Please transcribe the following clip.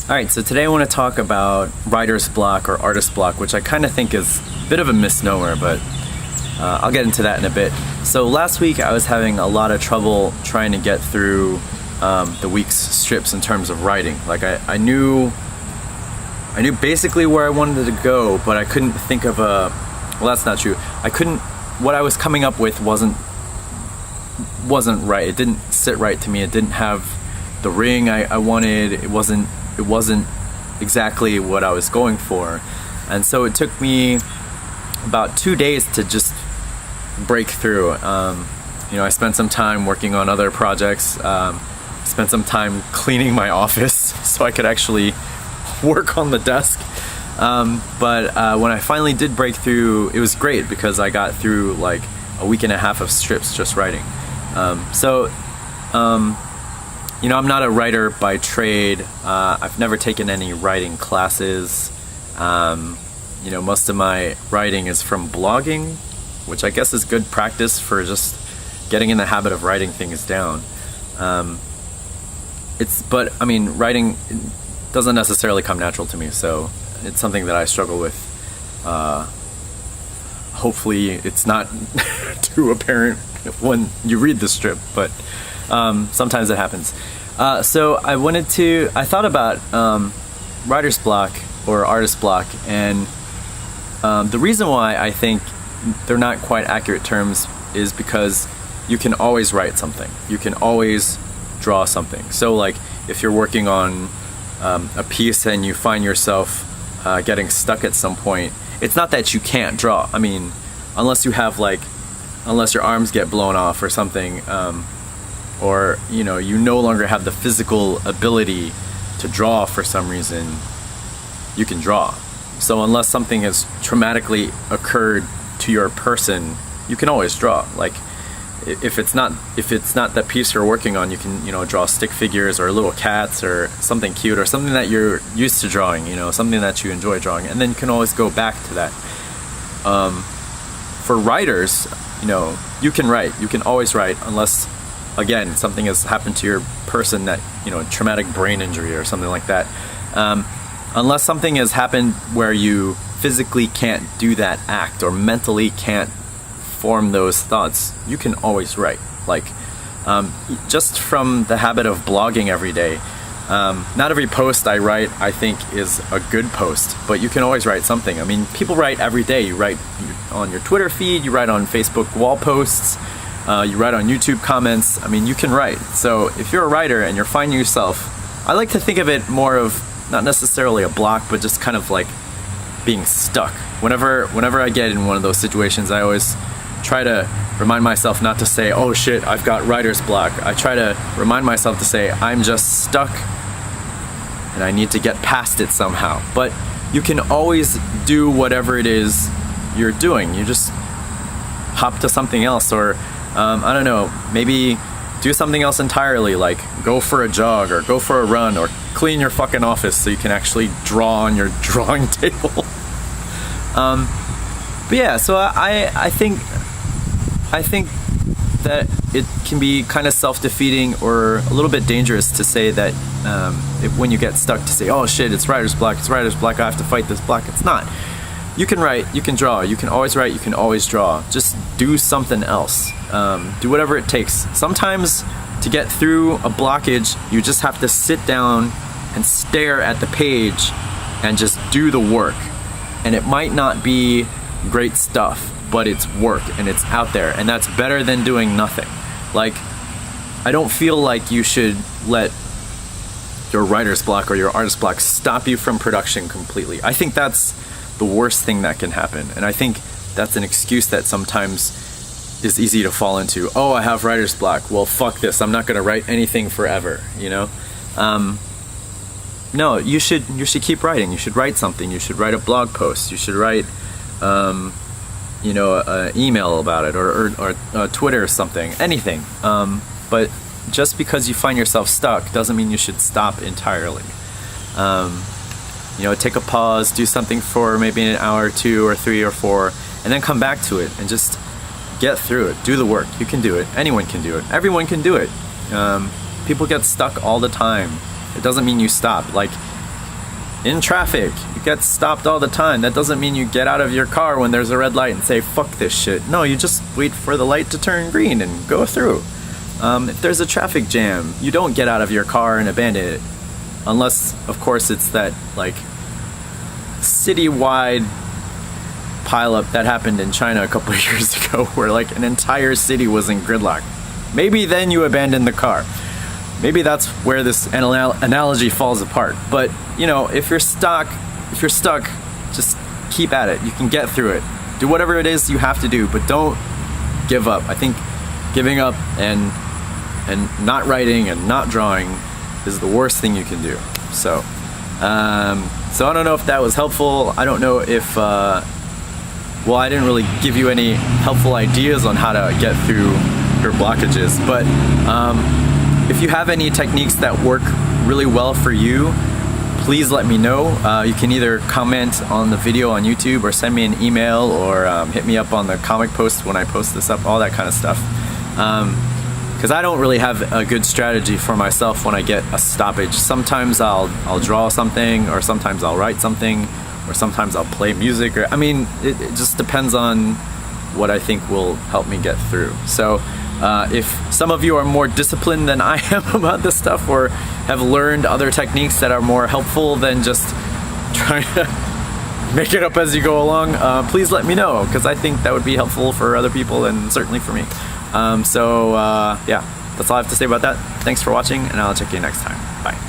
Alright, so today I want to talk about writer's block or artist block, which I kind of think is a bit of a misnomer, but I'll get into that in a bit. So last week I was having a lot of trouble trying to get through the week's strips in terms of writing. Like I knew basically where I wanted to go, but I couldn't think of a, well, that's not true. What I was coming up with wasn't right. It didn't sit right to me. It didn't have the ring I wanted. It wasn't exactly what I was going for. And so it took me about 2 days to just break through. I spent some time working on other projects, spent some time cleaning my office so I could actually work on the desk. But when I finally did break through, it was great because I got through like a week and a half of strips just writing. I'm not a writer by trade. I've never taken any writing classes. Most of my writing is from blogging, which I guess is good practice for just getting in the habit of writing things down. Writing doesn't necessarily come natural to me, so it's something that I struggle with. Hopefully it's not too apparent when you read the strip, but sometimes it happens. So I thought about writer's block or artist block, and the reason why I think they're not quite accurate terms is because you can always write something. You can always draw something. So like if you're working on a piece and you find yourself getting stuck at some point, it's not that you can't draw. I mean, unless your arms get blown off or something, or you no longer have the physical ability to draw for some reason, you can draw. So unless something has traumatically occurred to your person, you can always draw. Like if it's not that piece you're working on, you can draw stick figures or little cats or something cute or something that you're used to drawing, something that you enjoy drawing, and then you can always go back to that. For writers, you can write. You can always write unless, again, something has happened to your person, that traumatic brain injury or something like that. Unless something has happened where you physically can't do that act or mentally can't form those thoughts, you can always write. Like just from the habit of blogging every day, not every post I write I think is a good post, but you can always write something. I mean, people write every day. You write on your Twitter feed, you write on Facebook wall posts, you write on YouTube comments. I mean, you can write. So if you're a writer and you're finding yourself, I like to think of it more of not necessarily a block, but just kind of like being stuck. Whenever I get in one of those situations, I always try to remind myself not to say, oh shit, I've got writer's block. I try to remind myself to say, I'm just stuck and I need to get past it somehow. But you can always do whatever it is you're doing. You just hop to something else, or I don't know, maybe do something else entirely, like go for a jog or go for a run or clean your fucking office so you can actually draw on your drawing table. But yeah, so I think that it can be kind of self-defeating or a little bit dangerous to say that when you get stuck, to say, oh shit, it's writer's block, I have to fight this block. It's not. You can write, you can draw, you can always write, you can always draw. Just do something else. Do whatever it takes. Sometimes to get through a blockage, you just have to sit down and stare at the page and just do the work. And it might not be great stuff, but it's work and it's out there, and that's better than doing nothing. Like, I don't feel like you should let your writer's block or your artist block stop you from production completely. I think that's the worst thing that can happen, and I think that's an excuse that sometimes is easy to fall into. Oh, I have writer's block, well fuck this, I'm not gonna write anything forever, No, you should keep writing. You should write something. You should write a blog post. You should write an email about it, or Twitter or something, anything. But just because you find yourself stuck doesn't mean you should stop entirely. Take a pause, do something for maybe an hour or 2 or 3 or 4, and then come back to it and just get through it. Do the work. You can do it. Anyone can do it. Everyone can do it. People get stuck all the time. It doesn't mean you stop. Like, in traffic. You get stopped all the time. That doesn't mean you get out of your car when there's a red light and say, fuck this shit. No, you just wait for the light to turn green and go through. If there's a traffic jam, you don't get out of your car and abandon it. Unless, of course, it's that, like, citywide pileup that happened in China a couple of years ago where, like, an entire city was in gridlock. Maybe then you abandon the car. Maybe that's where this analogy falls apart. But, you know, if you're stuck, just keep at it. You can get through it. Do whatever it is you have to do, but don't give up. I think giving up and not writing and not drawing is the worst thing you can do. So I don't know if that was helpful. I don't know if, well, I didn't really give you any helpful ideas on how to get through your blockages, but if you have any techniques that work really well for you, please let me know. You can either comment on the video on YouTube or send me an email or hit me up on the comic post when I post this up, all that kind of stuff. Because I don't really have a good strategy for myself when I get a stoppage. Sometimes I'll draw something, or sometimes I'll write something, or sometimes I'll play music, or I mean, it just depends on what I think will help me get through. So if some of you are more disciplined than I am about this stuff, or have learned other techniques that are more helpful than just trying to make it up as you go along, please let me know, because I think that would be helpful for other people and certainly for me. Yeah, that's all I have to say about that. Thanks for watching, and I'll check you next time. Bye.